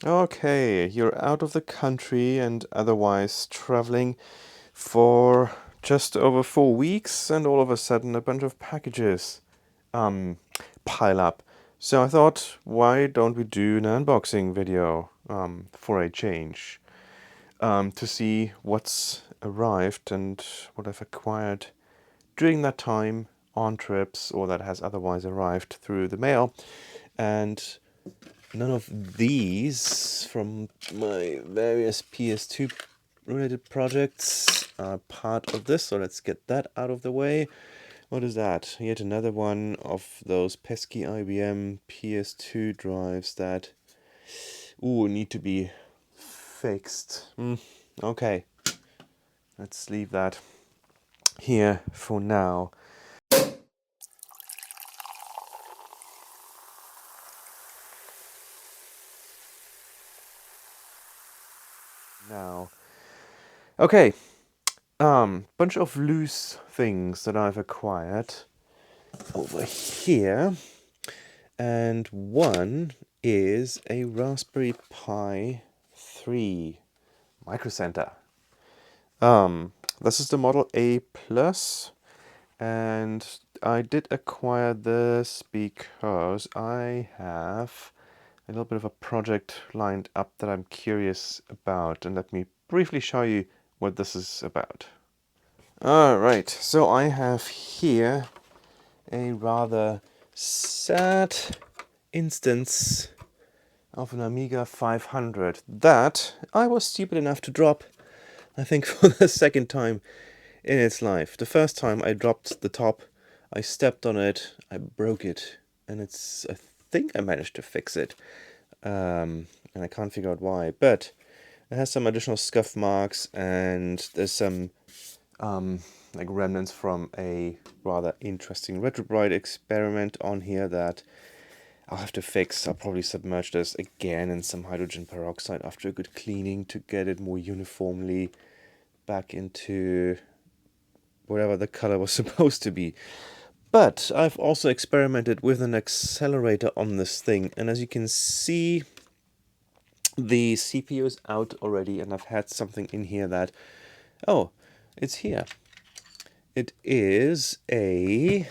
Okay, you're out of the country and otherwise traveling for just over 4 weeks, and all of a sudden a bunch of packages um, pile up. So I thought, why don't we do an unboxing video for a change to see what's arrived and what I've acquired during that time on trips or that has otherwise arrived through the mail. And none of these from my various PS2 related projects are part of this, so let's get that out of the way. What is that? Yet another one of those pesky IBM PS2 drives that need to be fixed. Okay, let's leave that here for now. Now, okay, bunch of loose things that I've acquired over here, and one is a Raspberry Pi 3 Micro Center. This is the Model A Plus, and I did acquire this because I have a little bit of a project lined up that I'm curious about, and let me briefly show you what this is about. Alright, so I have here a rather sad instance of an Amiga 500 that I was stupid enough to drop, I think, for the second time in its life. The first time I dropped the top, I stepped on it, I broke it, and I think I managed to fix it. And I can't figure out why, but it has some additional scuff marks, and there's some like remnants from a rather interesting retrobrite experiment on here that I'll have to fix. I'll probably submerge this again in some hydrogen peroxide after a good cleaning to get it more uniformly back into whatever the color was supposed to be. But I've also experimented with an accelerator on this thing, and as you can see, the CPU is out already, and I've had something in here that, oh, it's here. It is a,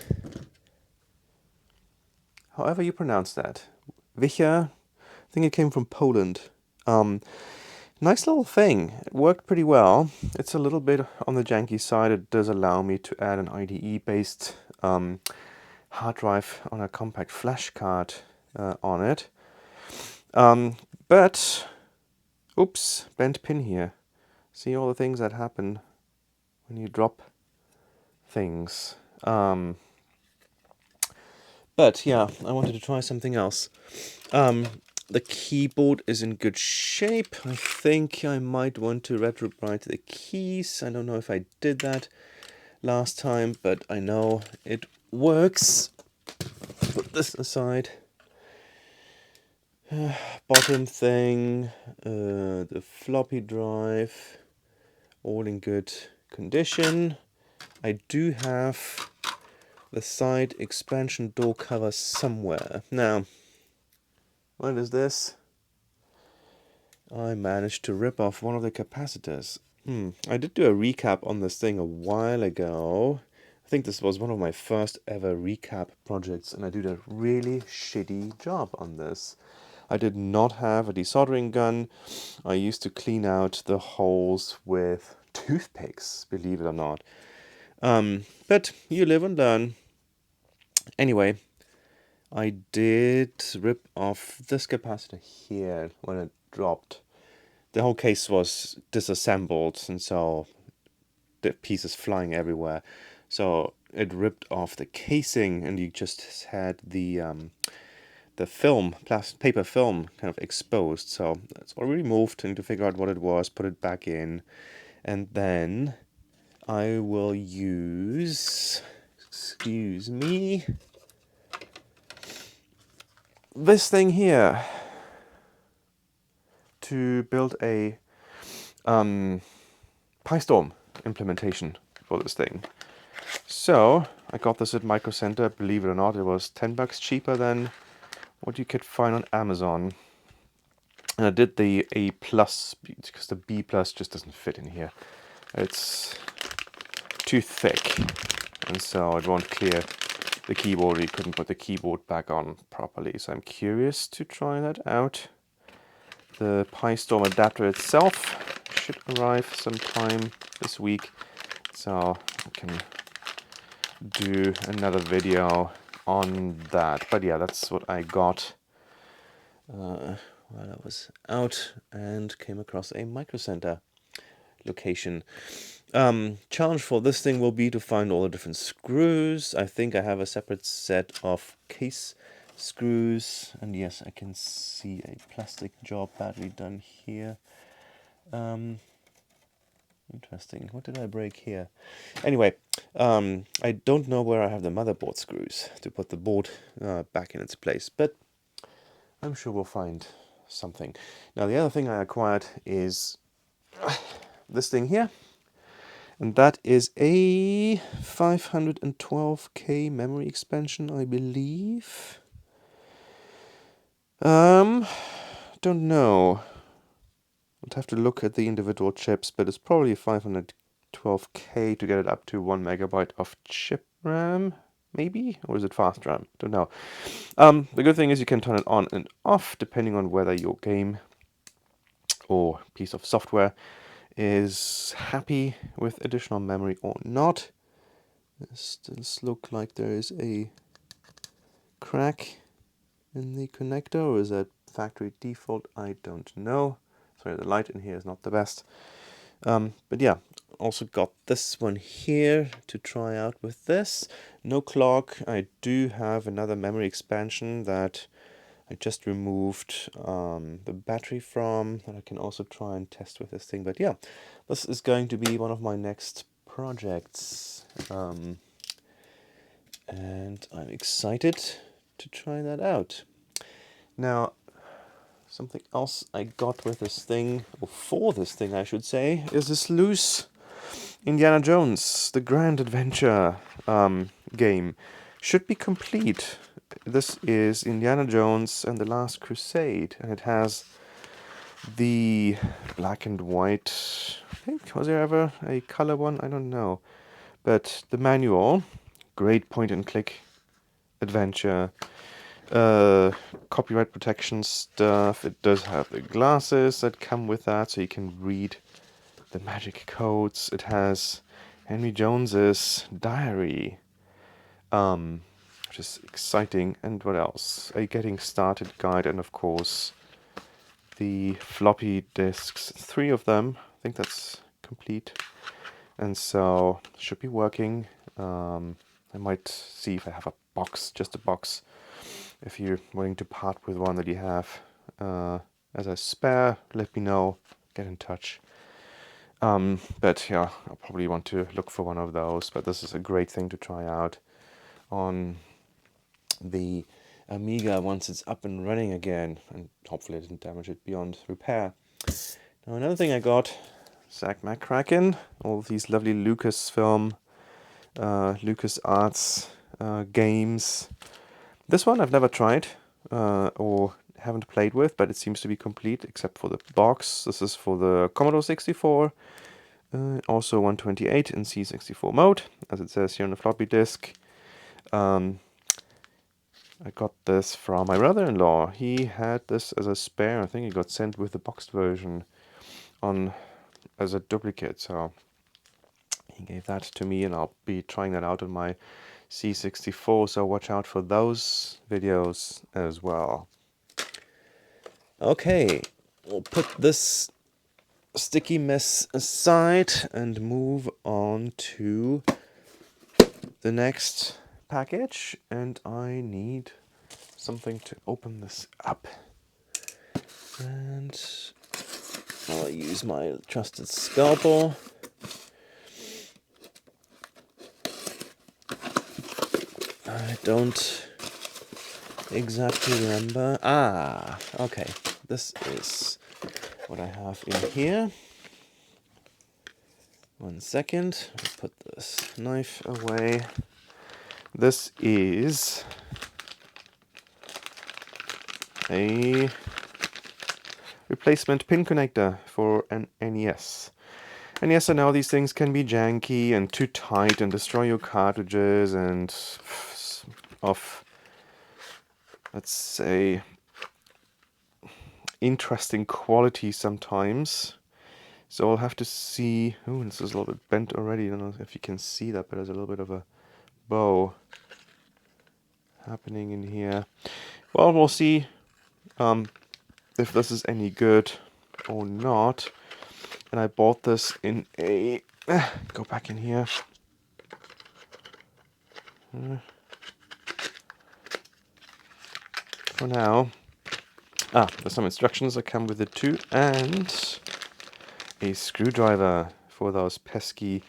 however you pronounce that, Wicha. I think it came from Poland. Nice little thing. It worked pretty well. It's a little bit on the janky side. It does allow me to add an IDE-based hard drive on a compact flash card on it. But, oops, bent pin here. See all the things that happen when you drop things. But yeah, I wanted to try something else. The keyboard is in good shape. I think I might want to retrobrite the keys. I don't know if I did that last time, but I know it works. Put this aside. Bottom thing, the floppy drive, all in good condition. I do have the side expansion door cover somewhere. Now, what is this? I managed to rip off one of the capacitors. I did do a recap on this thing a while ago. I think this was one of my first ever recap projects, and I did a really shitty job on this. I did not have a desoldering gun. I used to clean out the holes with toothpicks, believe it or not. But you live and learn. Anyway, I did rip off this capacitor here when it dropped. The whole case was disassembled, and so the pieces flying everywhere. So it ripped off the casing, and you just had the film, paper film, kind of exposed. So it's all removed. I need to figure out what it was, put it back in, and then I will use, excuse me, this thing here to build a PyStorm implementation for this thing. So I got this at Micro Center. Believe it or not, it was $10 cheaper than what you could find on Amazon. And I did the A plus because the B plus just doesn't fit in here. It's too thick, and so it won't clear the keyboard. You couldn't put the keyboard back on properly. So I'm curious to try that out. The PiStorm adapter itself should arrive sometime this week, so I can do another video on that. But yeah, that's what I got while I was out and came across a Micro Center location. Challenge for this thing will be to find all the different screws. I think I have a separate set of case screws, and yes, I can see a plastic job badly done here. Interesting. What did I break here? Anyway, I don't know where I have the motherboard screws to put the board back in its place, but I'm sure we'll find something. Now, the other thing I acquired is this thing here, and that is a 512K memory expansion, I believe. Don't know. I'd have to look at the individual chips, but it's probably 512K to get it up to 1 megabyte of chip RAM, maybe? Or is it fast RAM? Don't know. The good thing is you can turn it on and off depending on whether your game or piece of software is happy with additional memory or not. This does look like there is a crack in the connector, or is that factory default? I don't know. Sorry, the light in here is not the best. But yeah, also got this one here to try out with this. No clock. I do have another memory expansion that I just removed the battery from, that I can also try and test with this thing. But yeah, this is going to be one of my next projects. And I'm excited to try that out. Now, something else I got with this thing, or for this thing I should say, is this loose Indiana Jones, the Grand Adventure game. Should be complete. This is Indiana Jones and the Last Crusade, and it has the black and white, I think, was there ever a color one? I don't know. But the manual, great point and click adventure, copyright protection stuff. It does have the glasses that come with that, so you can read the magic codes. It has Henry Jones's diary, which is exciting. And what else? A getting started guide, and of course the floppy disks. 3 of them. I think that's complete. And so should be working. I might see if I have a box, just a box. If you're willing to part with one that you have as a spare, let me know. Get in touch. But yeah, I'll probably want to look for one of those. But this is a great thing to try out on the Amiga once it's up and running again, and hopefully it didn't damage it beyond repair. Now another thing I got, Zack McCracken, all these lovely Lucasfilm, LucasArts games. This one I've never tried or haven't played with, but it seems to be complete except for the box. This is for the Commodore 64, also 128 in C64 mode, as it says here on the floppy disk. I got this from my brother-in-law. He had this as a spare. I think he got sent with the boxed version on as a duplicate, so he gave that to me, and I'll be trying that out on my C64, so watch out for those videos as well. Okay, we'll put this sticky mess aside and move on to the next package, and I need something to open this up, and I'll use my trusted scalpel. I don't exactly remember. Okay, this is what I have in here. 1 second, I'll put this knife away. This is a replacement pin connector for an NES. And yes, I know these things can be janky and too tight and destroy your cartridges and of, let's say, interesting quality sometimes. So I'll have to see. Oh, this is a little bit bent already. I don't know if you can see that, but there's a little bit of a bow happening in here. Well, we'll see if this is any good or not. And I bought this in a... go back in here. For now. There's some instructions that come with it too, and a screwdriver for those pesky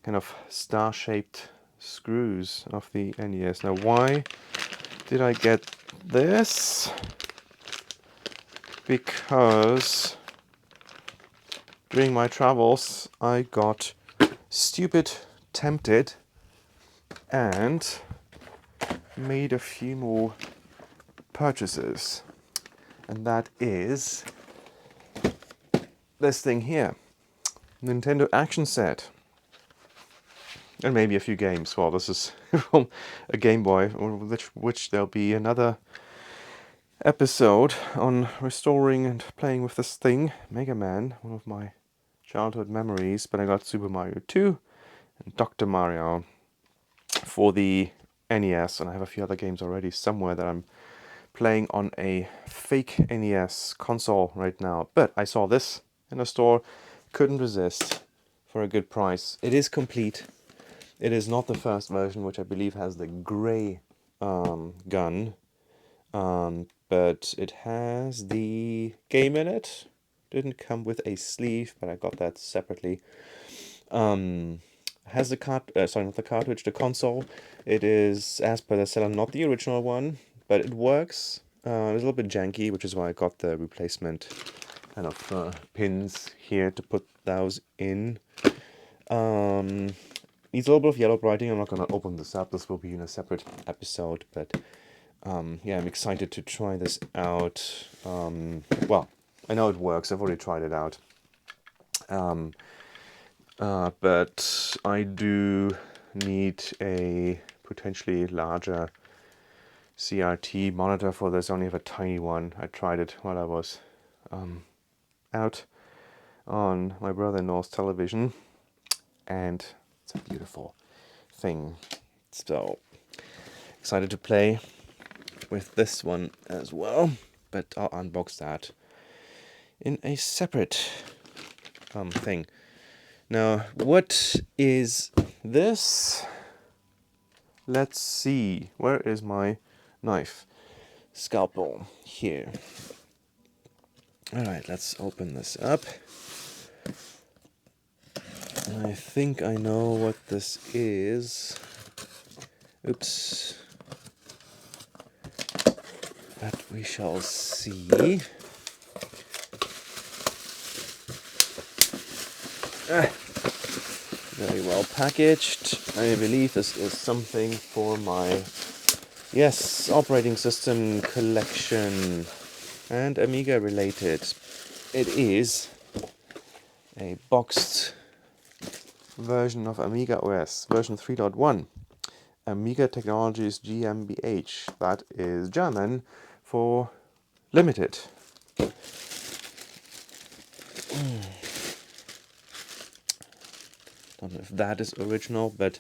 kind of star-shaped screws of the NES. Now, why did I get this? Because during my travels I got stupid tempted and made a few more purchases, and that is this thing here, Nintendo Action Set, and maybe a few games. Well, this is from a Game Boy, which there'll be another episode on restoring and playing with this thing. Mega Man, one of my childhood memories, but I got Super Mario 2 and Dr. Mario for the NES, and I have a few other games already somewhere that I'm playing on a fake NES console right now. But I saw this in a store, couldn't resist for a good price. It is complete. It is not the first version, which I believe has the grey gun, but it has the game in it. Didn't come with a sleeve, but I got that separately. Has the not the cartridge, the console. It is, as per the seller, not the original one, but it works. A little bit janky, which is why I got the replacement kind of pins here to put those in. Needs a little bit of yellow writing. I'm not going to open this up. This will be in a separate episode, but yeah, I'm excited to try this out. Well, I know it works. I've already tried it out. But I do need a potentially larger CRT monitor for this. I only have a tiny one. I tried it while I was out on my brother-in-law's television, and it's a beautiful thing. So excited to play with this one as well, but I'll unbox that in a separate thing. Now, what is this? Let's see. Where is my knife? Scalpel. Here. Alright, let's open this up. I think I know what this is. Oops. But we shall see. Very well packaged. I believe this is something for my, yes, operating system collection and Amiga related. It is a boxed version of Amiga OS, version 3.1. Amiga Technologies GmbH. That is German for limited. Don't know if that is original, but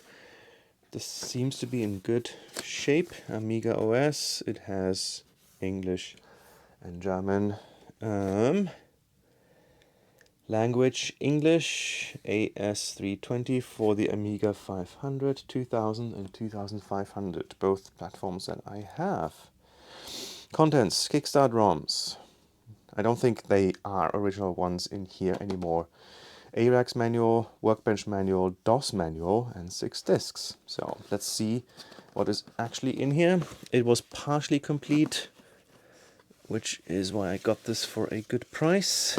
this seems to be in good shape. Amiga OS. It has English and German. Language English, AS320 for the Amiga 500, 2000 and 2500, both platforms that I have. Contents, Kickstart ROMs. I don't think they are original ones in here anymore. ARAX manual, Workbench manual, DOS manual, and 6 discs. So let's see what is actually in here. It was partially complete, which is why I got this for a good price.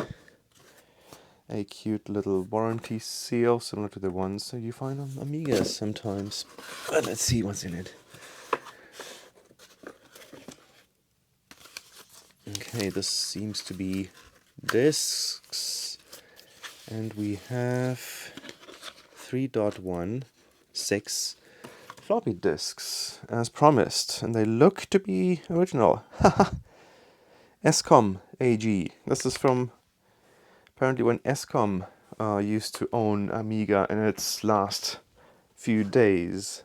A cute little warranty seal, similar to the ones that you find on Amigas sometimes. But let's see what's in it. Okay, this seems to be disks, and we have 3.16 floppy disks as promised, and they look to be original. Escom AG. This is from apparently when Escom used to own Amiga in its last few days.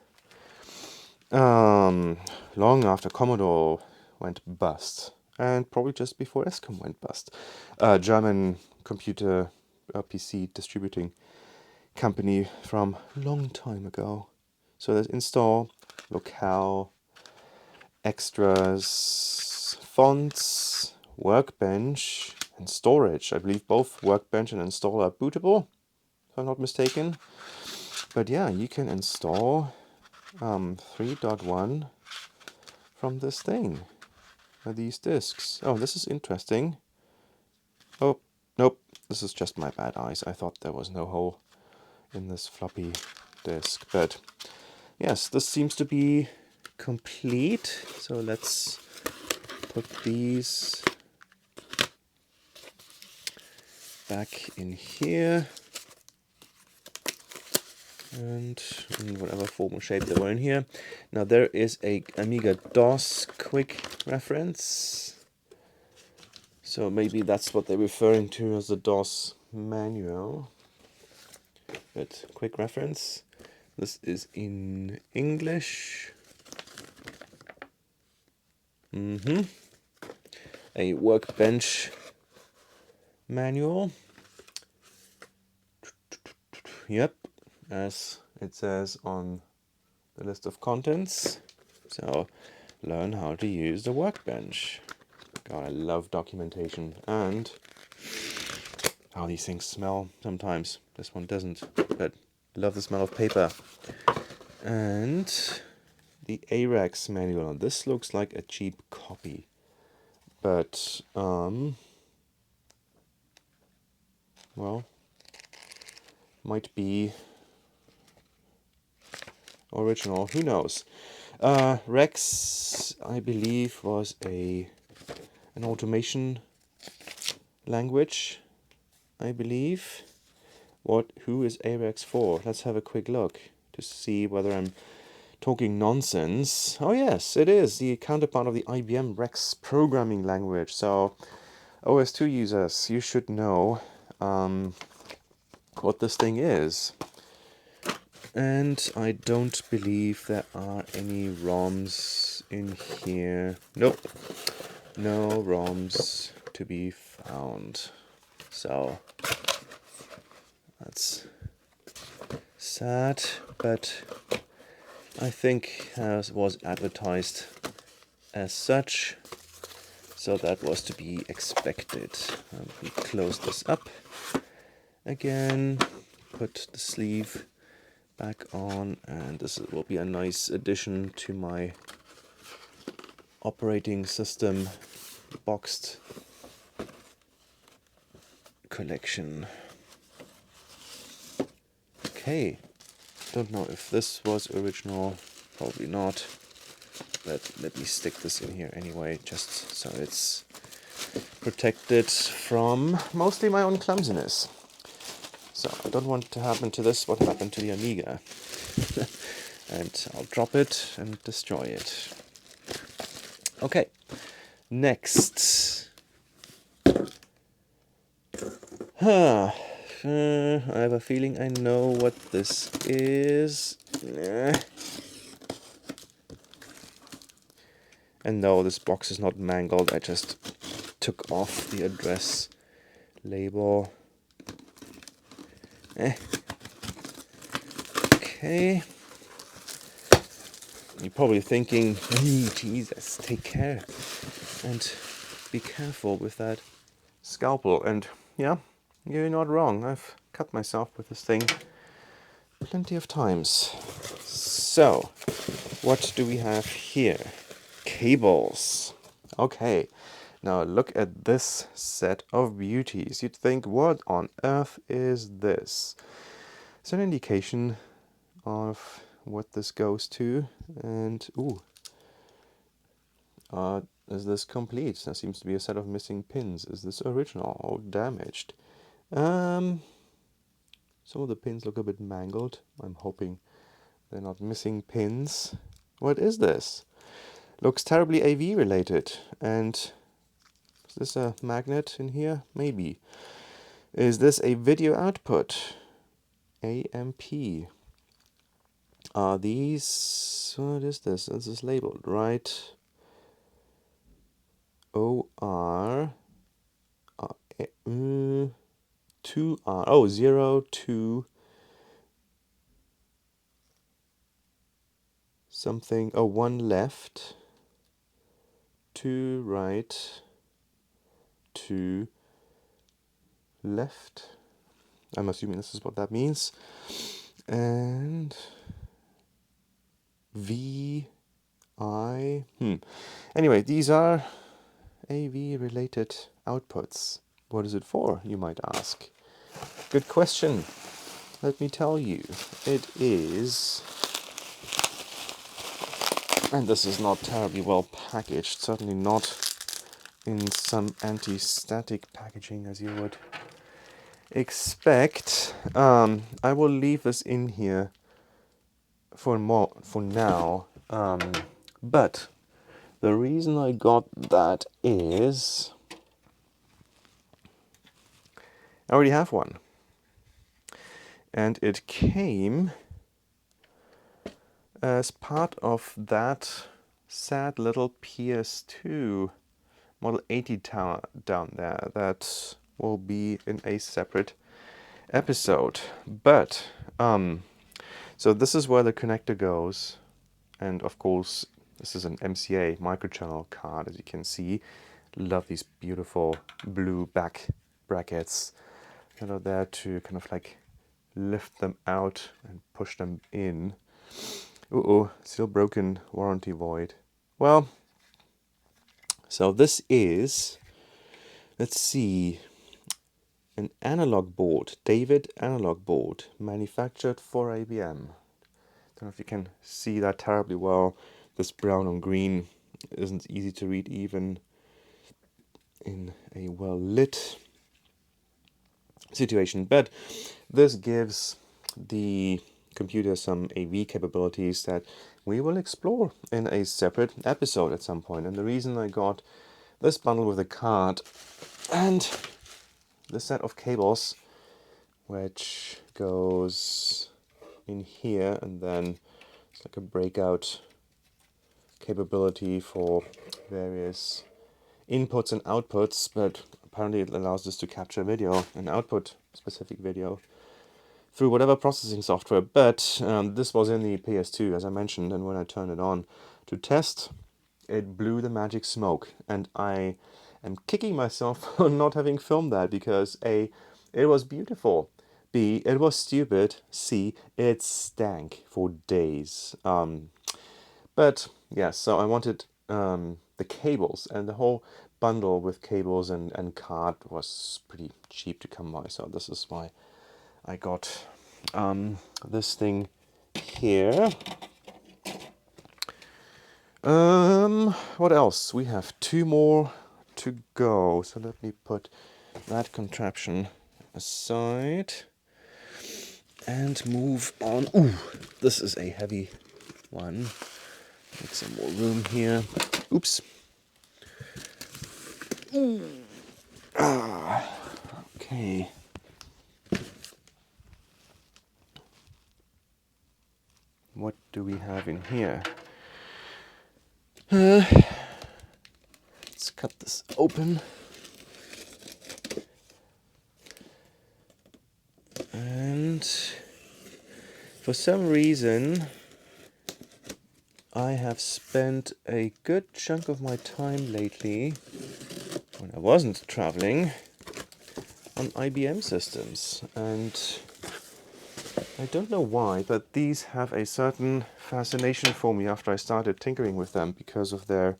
Long after Commodore went bust, and probably just before Escom went bust. German computer PC distributing company from a long time ago. So let's install locale, extras, fonts, workbench, and storage. I believe both workbench and install are bootable, if I'm not mistaken. But yeah, you can install 3.1 from this thing, these disks. Oh, this is interesting. Oh, nope, this is just my bad eyes. I thought there was no hole in this floppy disk, but yes, this seems to be complete. So let's put these back in here, and in whatever form or shape they were in here. Now there is a Amiga DOS quick reference. So maybe that's what they're referring to as the DOS manual. But quick reference. This is in English. A workbench manual. Yep, as it says on the list of contents. So learn how to use the workbench. God, I love documentation and how these things smell sometimes. This one doesn't, but I love the smell of paper. And the AREX manual. This looks like a cheap copy, but well, might be original. Who knows? Rex, I believe, was an automation language. I believe. Who is AREX for? Let's have a quick look to see whether I'm talking nonsense. Oh yes, it is the counterpart of the IBM Rex programming language. So OS2 users, you should know what this thing is. And I don't believe there are any ROMs in here. Nope, no ROMs to be found. So that's sad, but I think as was advertised as such, so that was to be expected. We close this up again, put the sleeve back on, and this will be a nice addition to my operating system boxed collection. Okay, don't know if this was original, probably not, but let me stick this in here anyway, just so it's protected from mostly my own clumsiness. So I don't want to happen to this what happened to the Amiga. And I'll drop it and destroy it. Okay, next. I have a feeling I know what this is. And no, this box is not mangled. I just took off the address label. Okay. You're probably thinking, hey, Jesus, take care and be careful with that scalpel. And yeah, you're not wrong. I've cut myself with this thing plenty of times. So, what do we have here? Cables. Okay, now look at this set of beauties. You'd think, what on earth is this? It's an indication of what this goes to, and Is this complete? There seems to be a set of missing pins. Is this original or damaged? Some of the pins look a bit mangled. I'm hoping they're not missing pins. What is this? Looks terribly AV related. And is this a magnet in here? Maybe. Is this a video output? AMP. Are these... what is this? This is labeled, right? OR... 2R. Oh, 0, 2... something. Oh, 1 left. 2 right. 2 left. I'm assuming this is what that means. And... V... I... Anyway, these are AV related outputs. What is it for, you might ask? Good question. Let me tell you. It is... and this is not terribly well packaged, certainly not in some anti-static packaging as you would expect. I will leave this in here for now. But the reason I got that is I already have one. And it came as part of that sad little PS2 Model 80 tower down there that will be in a separate episode. But, so this is where the connector goes. And of course, this is an MCA microchannel card, as you can see. Love these beautiful blue back brackets that are there to kind of like lift them out and push them in. Uh-oh, still broken, warranty void. Well, so this is, let's see, an analog board, David analog board, manufactured for IBM. Don't know if you can see that terribly well. This brown on green isn't easy to read even in a well-lit situation, but this gives the computer some AV capabilities that we will explore in a separate episode at some point. And the reason I got this bundle with a card and the set of cables, which goes in here, and then it's like a breakout capability for various inputs and outputs, but apparently it allows us to capture video and output specific video through whatever processing software. But this was in the PS2, as I mentioned, and when I turned it on to test, it blew the magic smoke. And I am kicking myself for not having filmed that, because A, it was beautiful, B, it was stupid, C, it stank for days. But yes, so I wanted the cables, and the whole bundle with cables and card was pretty cheap to come by, so this is why I got this thing here. What else? We have 2 more to go, so let me put that contraption aside and move on. Ooh, this is a heavy one. Make some more room here. Oops. Ooh. Okay. What do we have in here? Let's cut this open. And for some reason, I have spent a good chunk of my time lately, when I wasn't traveling, on IBM systems. And I don't know why, but these have a certain fascination for me after I started tinkering with them, because of their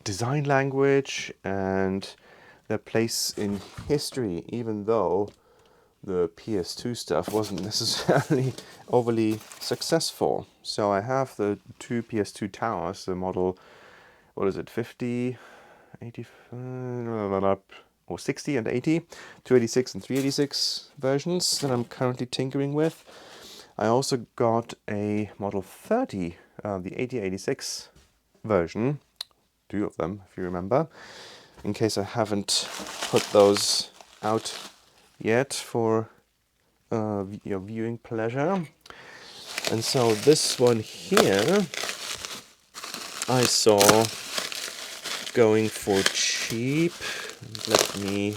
design language and their place in history, even though the PS2 stuff wasn't necessarily overly successful. So I have the 2 PS2 towers, the model what is it, 50, 80, or 60 and 80, 286 and 386 versions that I'm currently tinkering with. I also got a Model 30, the 8086 version, 2 of them if you remember, in case I haven't put those out yet for your viewing pleasure. And so this one here I saw going for cheap. Let me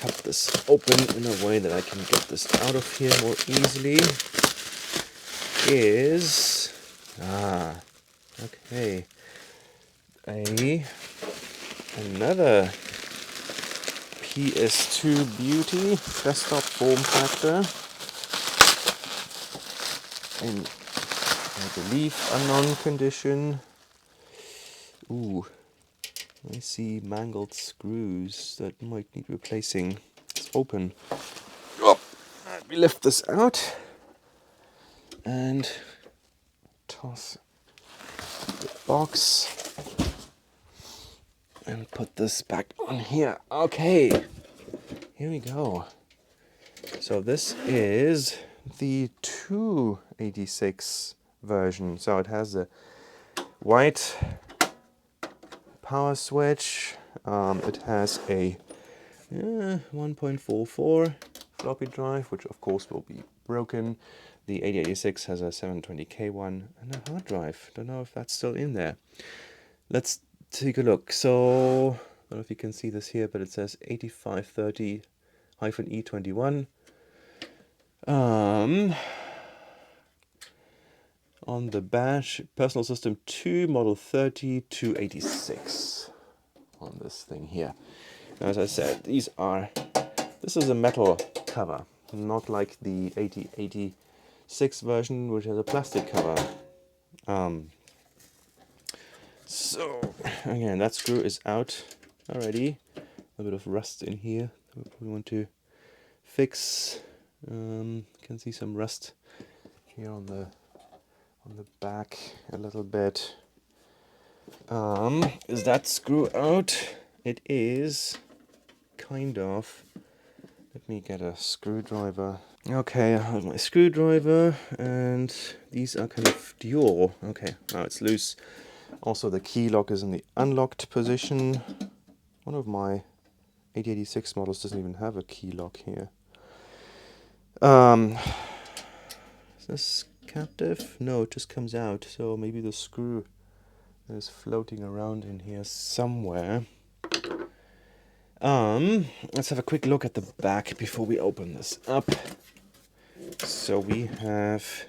cut this open in a way that I can get this out of here more easily. Is okay, another PS2 Beauty desktop form factor in, I believe, unknown condition. Ooh, I see mangled screws that might need replacing. It's open. Oh, let me lift this out and toss the box and put this back on here. Okay, here we go. So this is the 286 version. So it has a white power switch. It has a 1.44 floppy drive, which of course will be broken. The 8086 has a 720K one and a hard drive. Don't know if that's still in there. Let's take a look. So, I don't know if you can see this here, but it says 8530-E21. On the bash, personal system 2, model 30 286 on this thing here. As I said, this is a metal cover, not like the 8086 version, which has a plastic cover. So, again, that screw is out already. A bit of rust in here we want to fix. Can see some rust here on the back a little bit. Is that screw out? It is, kind of. Let me get a screwdriver. Okay, I have my screwdriver, and these are kind of dual. Okay, now it's loose. Also, the key lock is in the unlocked position. One of my 8086 models doesn't even have a key lock here. Is this captive? No, it just comes out. So maybe the screw is floating around in here somewhere. Let's have a quick look at the back before we open this up. So we have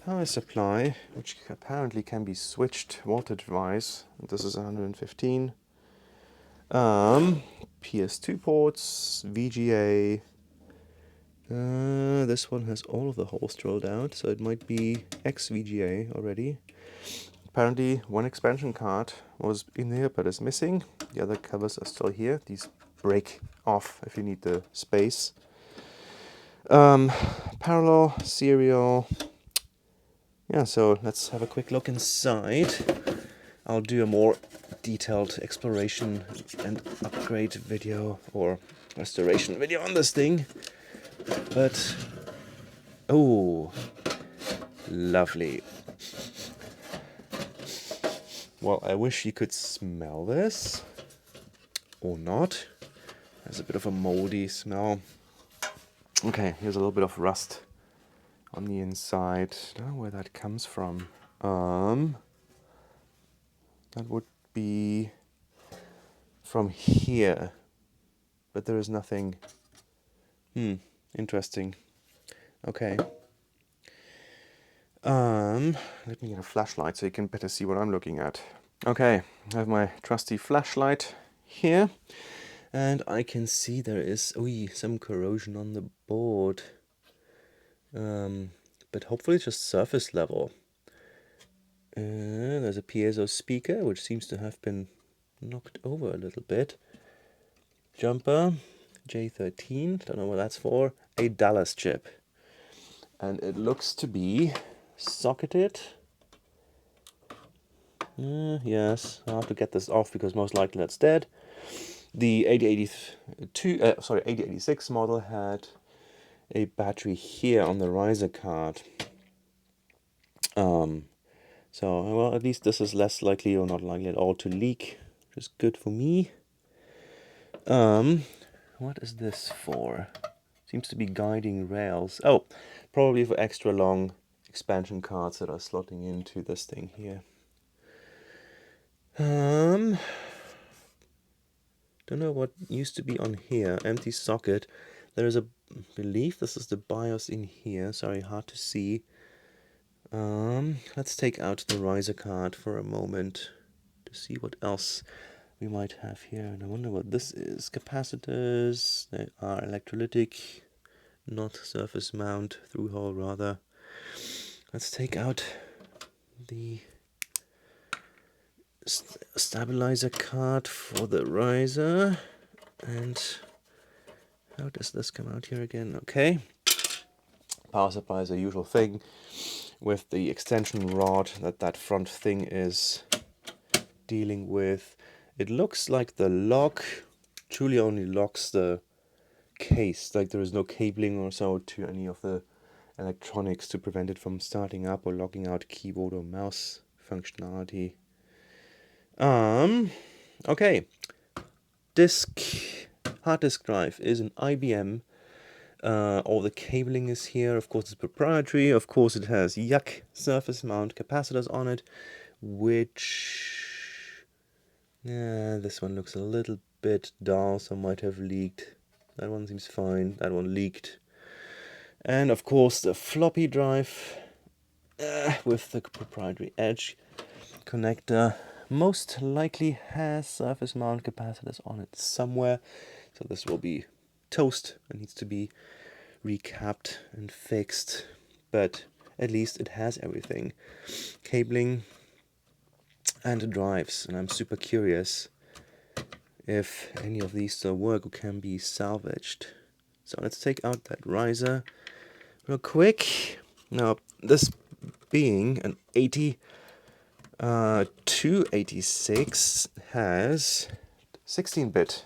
power supply, which apparently can be switched voltage-wise. This is 115. PS2 ports, VGA. This one has all of the holes drilled out, so it might be ex-VGA already. Apparently one expansion card was in there but is missing. The other covers are still here. These break off if you need the space. Parallel, serial. Yeah, so let's have a quick look inside. I'll do a more detailed exploration and upgrade video or restoration video on this thing. But, oh, lovely. Well, I wish you could smell this, or not. There's a bit of a moldy smell. Okay, here's a little bit of rust on the inside. I don't know where that comes from. That would be from here, but there is nothing. Interesting. Okay. Let me get a flashlight so you can better see what I'm looking at. Okay, I have my trusty flashlight here, and I can see there is some corrosion on the board. But hopefully it's just surface level. There's a piezo speaker, which seems to have been knocked over a little bit. Jumper, J13, don't know what that's for. A Dallas chip. And it looks to be socketed Yes, I'll have to get this off because most likely that's dead. The 8086 model had a battery here on the riser card. So, well, at least this is less likely or not likely at all to leak, which is good for me. What is this for? Seems to be guiding rails. Oh, probably for extra long expansion cards that are slotting into this thing here. Don't know what used to be on here. Empty socket. There is a believe this is the BIOS in here. Sorry, hard to see. Let's take out the riser card for a moment to see what else we might have here. And I wonder what this is. Capacitors. They are electrolytic, not surface mount, through hole rather. Let's take out the stabilizer card for the riser. And how does this come out here again? Okay. Power supply is a usual thing with the extension rod that front thing is dealing with. It looks like the lock truly only locks the case, like there is no cabling or so to any of the electronics to prevent it from starting up or locking out keyboard or mouse functionality. Okay. Hard disk drive is an IBM. All the cabling is here. Of course, it's proprietary. Of course, it has yuck surface mount capacitors on it, which this one looks a little bit dull, so might have leaked. That one seems fine. That one leaked. And of course, the floppy drive with the proprietary edge connector most likely has surface mount capacitors on it somewhere. So this will be toast and needs to be recapped and fixed. But at least it has everything. Cabling and drives. And I'm super curious if any of these still work or can be salvaged. So let's take out that riser real quick. Now, this being an 286 has 16-bit,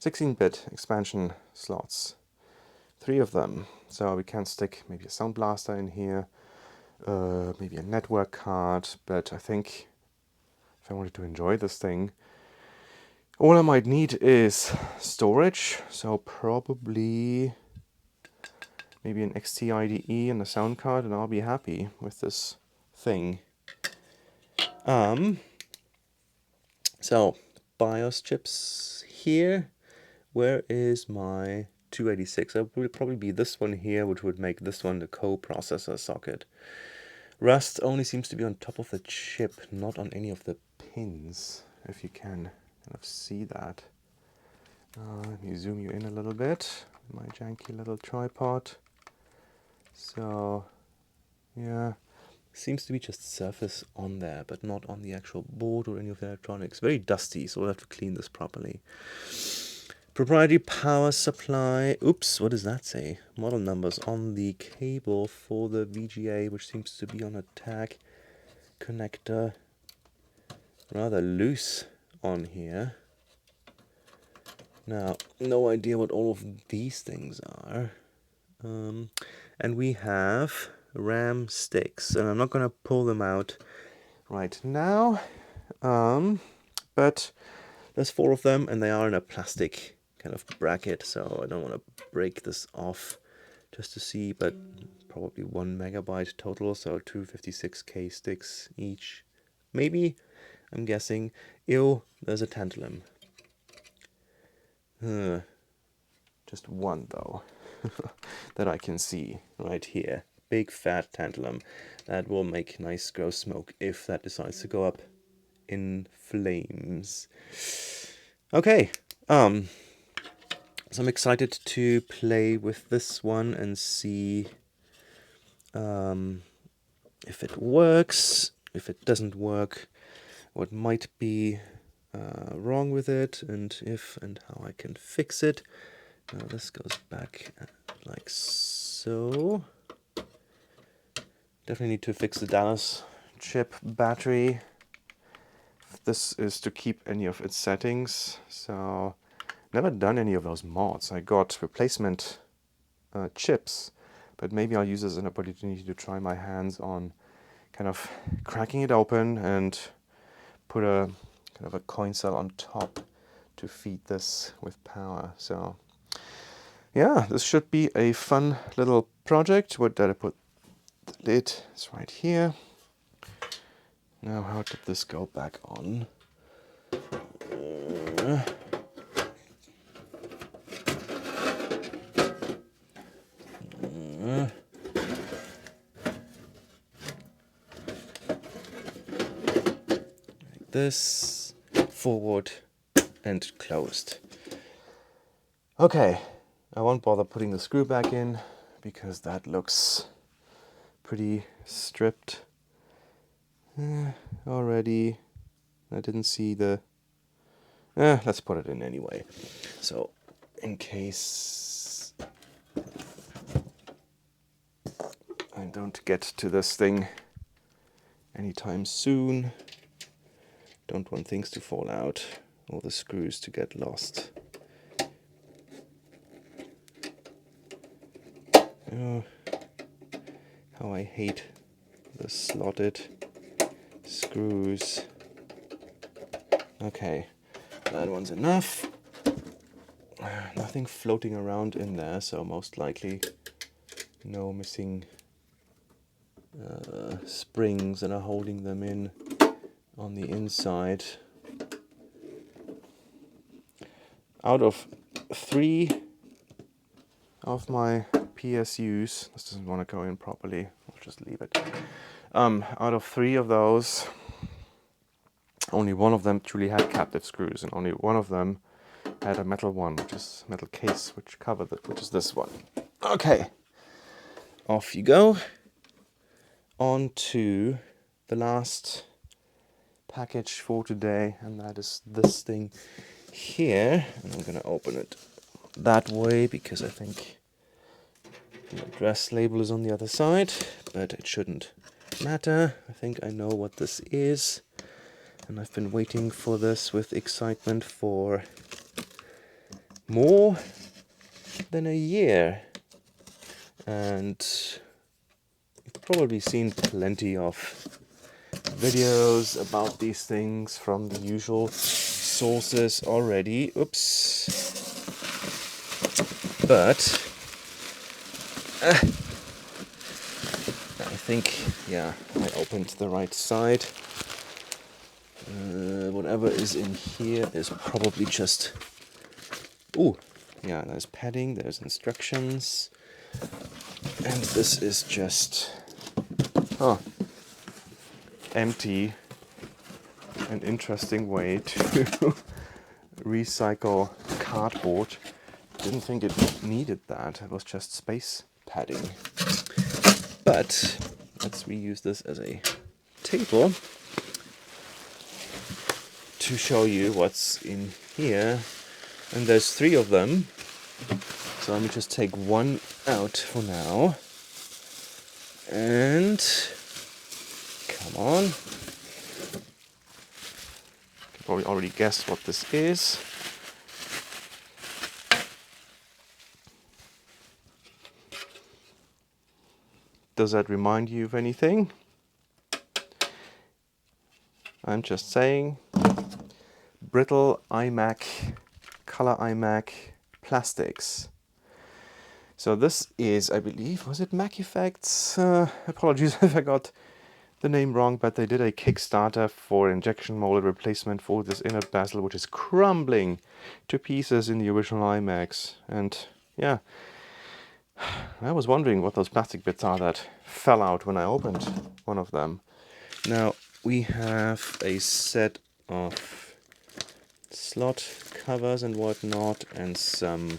16-bit expansion slots. 3 of them. So we can stick maybe a Sound Blaster in here, maybe a network card, but I think if I wanted to enjoy this thing, all I might need is storage, so probably maybe an XT IDE and a sound card, and I'll be happy with this thing. So BIOS chips here. Where is my 286? It would probably be this one here, which would make this one the co-processor socket. Rust only seems to be on top of the chip, not on any of the pins, if you can kind of see that. Let me zoom you in a little bit, my janky little tripod. So, yeah, seems to be just surface on there, but not on the actual board or any of the electronics. Very dusty, so we'll have to clean this properly. Proprietary power supply. Oops, what does that say? Model numbers on the cable for the VGA, which seems to be on a tag connector. Rather loose on here. Now, no idea what all of these things are. And we have RAM sticks, and I'm not going to pull them out right now, but there's 4 of them, and they are in a plastic kind of bracket, so I don't want to break this off just to see, but probably 1 megabyte total, so 256K sticks each. Maybe, I'm guessing. Ew, there's a tantalum. Just one, though, that I can see right here. Big fat tantalum. That will make nice gross smoke if that decides to go up in flames. Okay, so I'm excited to play with this one and see if it works, if it doesn't work, what might be wrong with it, and if and how I can fix it. Now this goes back like so. Definitely need to fix the Dallas chip battery. this is to keep any of its settings. So never done any of those mods. I got replacement chips, but maybe I'll use this as an opportunity to try my hands on kind of cracking it open and put a kind of a coin cell on top to feed this with power. So yeah, this should be a fun little project. What did I put? The lid is right here. Now how did this go back on? Like this, forward and closed. Okay, I won't bother putting the screw back in because that looks pretty stripped already. I didn't see the... let's put it in anyway. So, in case I don't get to this thing anytime soon, don't want things to fall out or the screws to get lost. Oh, how I hate the slotted screws. Okay, that one's enough. Nothing floating around in there, so most likely no missing springs that are holding them in on the inside. Out of 3 of my PSUs, this doesn't want to go in properly, I'll just leave it. Out of 3 of those, only one of them truly had captive screws, and only one of them had a metal one, which is metal case, which covered it, which is this one. Okay, off you go. On to the last package for today, and that is this thing here. And I'm going to open it that way because I think the address label is on the other side, but it shouldn't matter. I think I know what this is, and I've been waiting for this with excitement for more than a year. And you've probably seen plenty of videos about these things from the usual sources already. Oops. But I think, yeah, I opened the right side. Whatever is in here is probably just... Ooh, yeah, there's padding, there's instructions. And this is just... Oh, empty. An interesting way to recycle cardboard. Didn't think it needed that. It was just space padding. But let's reuse this as a table to show you what's in here. And there's 3 of them. So let me just take one out for now. And come on. You can probably already guess what this is. Does that remind you of anything? I'm just saying. Brittle iMac, color iMac plastics. So this is, I believe, was it Mac Effects? Apologies if I got the name wrong, but they did a Kickstarter for injection molded replacement for this inner bezel, which is crumbling to pieces in the original iMacs. And yeah, I was wondering what those plastic bits are that fell out when I opened one of them. Now we have a set of slot covers and whatnot, and some,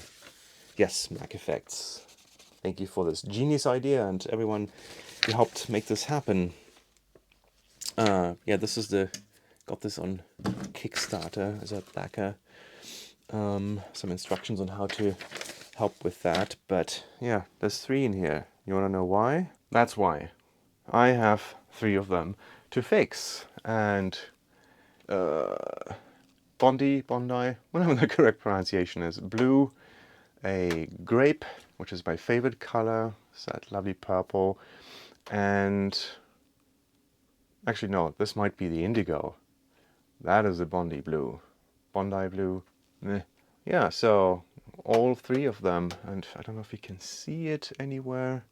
yes, Mac Effects. Thank you for this genius idea and everyone who helped make this happen. Yeah, this is got this on Kickstarter as a backer. Some instructions on how to help with that, but yeah, there's 3 in here. You want to know why? That's why. I have 3 of them to fix, and Bondi, whatever the correct pronunciation is, blue, a grape, which is my favorite color, it's that lovely purple, and actually no, this might be the indigo. That is the Bondi blue. Bondi blue. Meh. Yeah, so all three of them, and I don't know if you can see it anywhere.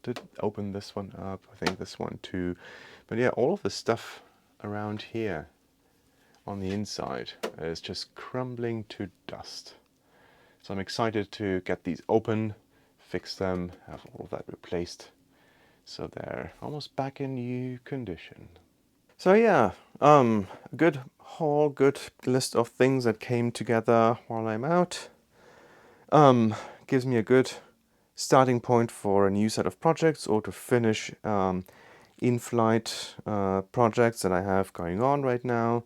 Did open this one up, I think this one too. But yeah, all of the stuff around here on the inside is just crumbling to dust. So I'm excited to get these open, fix them, have all of that replaced, so they're almost back in new condition. So yeah, good haul, good list of things that came together while I'm out. Gives me a good starting point for a new set of projects or to finish in-flight projects that I have going on right now.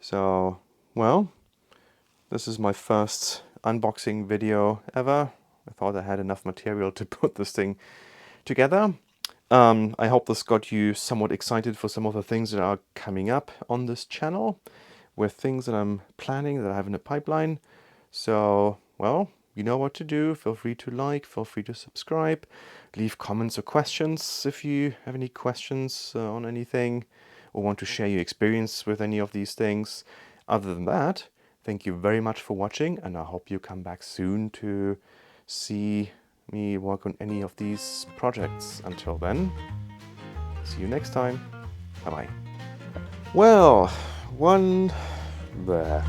So, well, this is my first unboxing video ever. I thought I had enough material to put this thing together. I hope this got you somewhat excited for some of the things that are coming up on this channel, with things that I'm planning, that I have in the pipeline. So, well, you know what to do. Feel free to like, feel free to subscribe, leave comments or questions if you have any questions on anything or want to share your experience with any of these things. Other than that, thank you very much for watching, and I hope you come back soon to see me work on any of these projects. Until then, see you next time. Bye bye. Well, one there.